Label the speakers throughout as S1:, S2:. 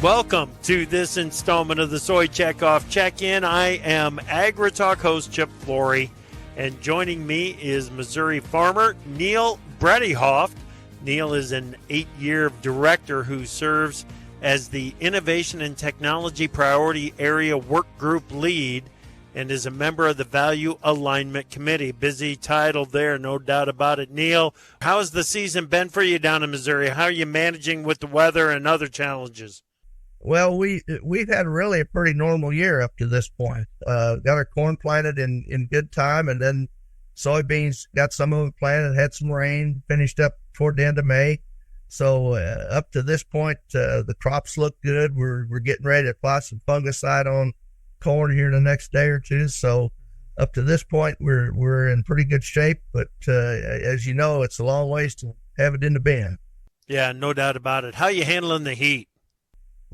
S1: Welcome to this installment of the Soy Checkoff Check-In. I am AgriTalk host Chip Flory, and joining me is Missouri farmer Neal Bredehoeft. Neal is an 8-year director who serves as the Innovation and Technology Priority Area Work Group Lead and is a member of the Value Alignment Committee. Busy title there, no doubt about it. Neal, how has the season been for you down in Missouri? How are you managing with the weather and other challenges?
S2: Well, we've had really a pretty normal year up to this point. Got our corn planted in good time, and then soybeans, got some of it planted, had some rain, finished up toward the end of May. So up to this point, the crops look good. We're getting ready to apply some fungicide on corn here the next day or two. So up to this point, we're in pretty good shape. But as you know, it's a long ways to have it in the bin.
S1: Yeah, no doubt about it. How are you handling the heat?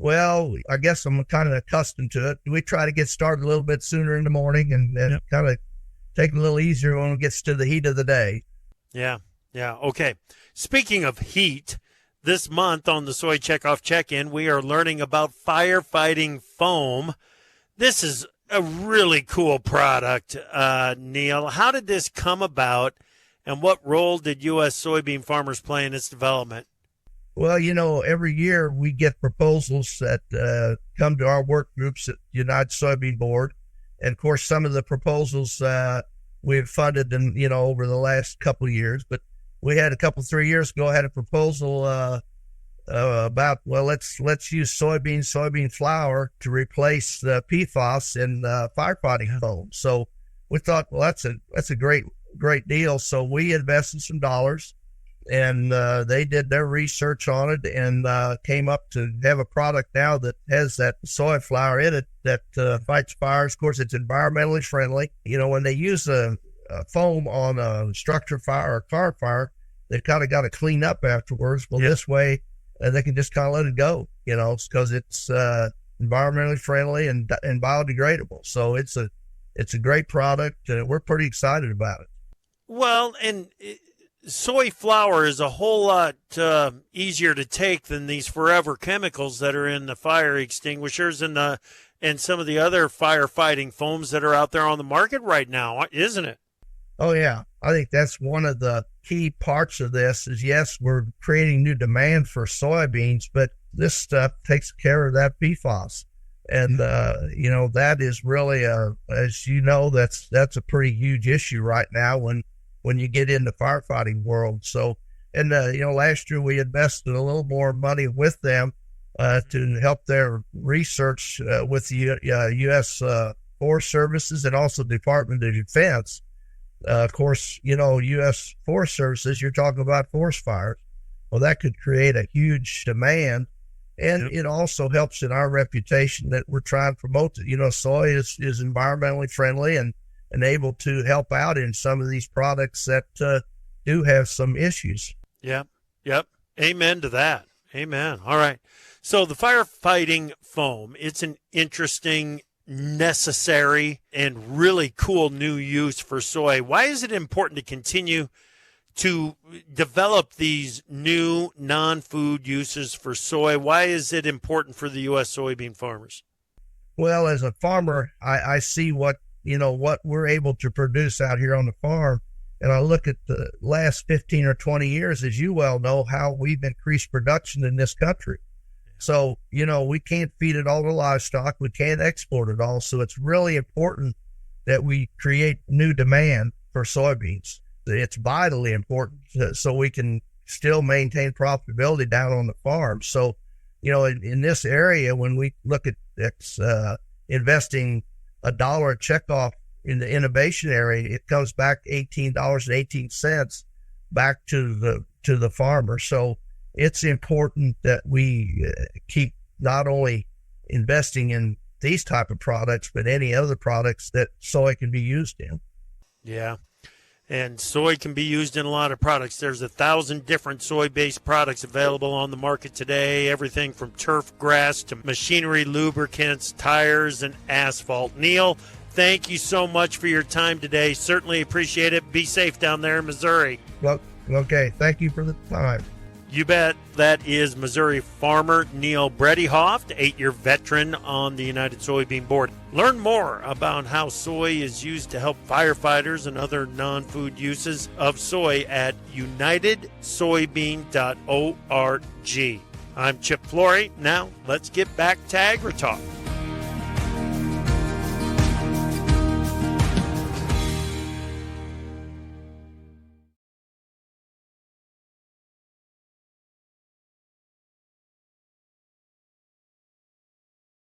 S2: Well, I guess I'm kind of accustomed to it. We try to get started a little bit sooner in the morning and
S1: Yep.
S2: kind of take it a little easier when it gets to the heat of the day.
S1: Yeah. Okay. Speaking of heat, this month on the Soy Checkoff Check-In, we are learning about firefighting foam. This is a really cool product, Neal. How did this come about, and what role did U.S. soybean farmers play in its development?
S2: Well, you know, every year we get proposals that come to our work groups at United Soybean Board. And of course, some of the proposals we've funded over the last couple of years. But we had 3 years ago, had a proposal about, well, let's use soybean flour to replace the PFAS in firefighting foam. So we thought, well, that's a great deal. So we invested some dollars. And they did their research on it and came up to have a product now that has that soy flour in it that fights fires. Of course, it's environmentally friendly. You know, when they use a foam on a structure fire or car fire, they kind of got to clean up afterwards. Well, This way they can just kind of let it go, because it's environmentally friendly and biodegradable. So it's a great product. We're pretty excited about it.
S1: Well, and soy flour is a whole lot easier to take than these forever chemicals that are in the fire extinguishers and some of the other firefighting foams that are out there on the market right now, isn't it?
S2: Oh, yeah. I think that's one of the key parts of this is, yes, we're creating new demand for soybeans, but this stuff takes care of that PFAS. And, that is really, as you know, that's a pretty huge issue right now when you get in the firefighting world. So, and, last year we invested a little more money with them to help their research with the U.S. Forest Services and also Department of Defense. Of course, U.S. Forest Services, you're talking about forest fires. Well, that could create a huge demand. And It also helps in our reputation that we're trying to promote it. Soy is environmentally friendly and able to help out in some of these products that do have some issues.
S1: Yep. Amen to that. Amen. All right. So the firefighting foam, it's an interesting, necessary, and really cool new use for soy. Why is it important to continue to develop these new non-food uses for soy? Why is it important for the U.S. soybean farmers?
S2: Well, as a farmer, I see what we're able to produce out here on the farm. And I look at the last 15 or 20 years, as you well know, how we've increased production in this country. So, we can't feed it all to livestock. We can't export it all. So it's really important that we create new demand for soybeans. It's vitally important so we can still maintain profitability down on the farm. So, in this area, when we look at investing $1 Checkoff in the innovation area, it comes back $18.18 back to the farmer. So it's important that we keep not only investing in these type of products, but any other products that soy can be used in.
S1: Yeah. And soy can be used in a lot of products. There's 1,000 different soy-based products available on the market today, everything from turf grass to machinery, lubricants, tires, and asphalt. Neal, thank you so much for your time today. Certainly appreciate it. Be safe down there in Missouri.
S2: Well, okay. Thank you for the time.
S1: You bet. That is Missouri farmer Neal Bredehoeft, 8-year veteran on the United Soybean Board. Learn more about how soy is used to help firefighters and other non-food uses of soy at unitedsoybean.org. I'm Chip Flory. Now, let's get back to AgriTalk.